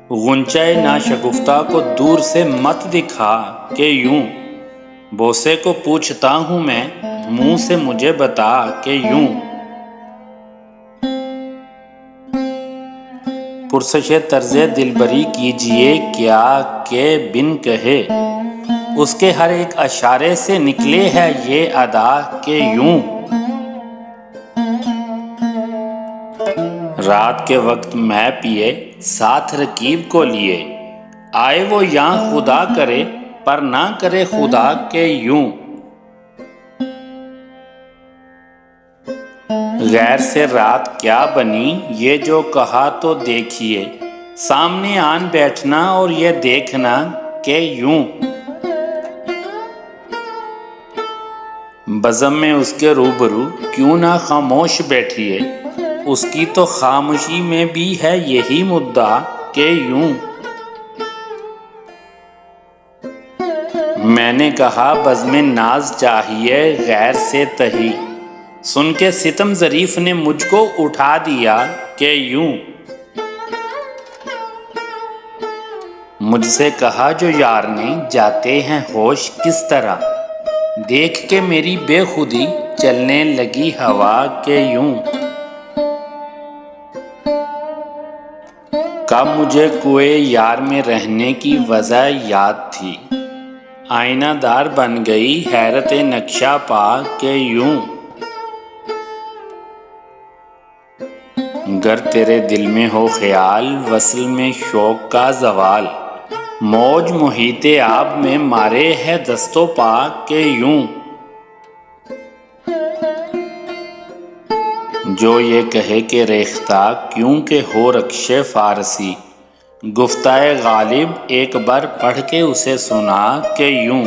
غنچۂ ناشگفتہ کو دور سے مت دکھا کہ یوں، بوسے کو پوچھتا ہوں میں منہ سے مجھے بتا کہ یوں۔ پرسش طرز دلبری کیجئے کیا کہ بن کہے، اس کے ہر ایک اشارے سے نکلے ہے یہ ادا کہ یوں۔ رات کے وقت میں پیے ساتھ رکیب کو لیے، آئے وہ یاں خدا کرے پر نہ کرے خدا کہ یوں۔ غیر سے رات کیا بنی یہ جو کہا تو دیکھیے، سامنے آن بیٹھنا اور یہ دیکھنا کہ یوں۔ بزم میں اس کے روبرو کیوں نہ خاموش بیٹھیے، اس کی تو خاموشی میں بھی ہے یہی مدعا کہ یوں۔ میں نے کہا بزم ناز چاہیے غیر سے تہی، سن کے ستم ظریف نے مجھ کو اٹھا دیا کہ یوں۔ مجھ سے کہا جو یار نے جاتے ہیں ہوش کس طرح، دیکھ کے میری بے خودی چلنے لگی ہوا کہ یوں۔ کب مجھے کوئے یار میں رہنے کی وجہ یاد تھی، آئینہ دار بن گئی حیرت نقشہ پا کہ یوں۔ گر تیرے دل میں ہو خیال وصل میں شوق کا زوال، موج محیط آب میں مارے ہے دست و پا کہ یوں۔ جو یہ کہے کہ ریختہ کیوں کہ ہو رقص فارسی، گفتۂ غالب ایک بار پڑھ کے اسے سنا کہ یوں۔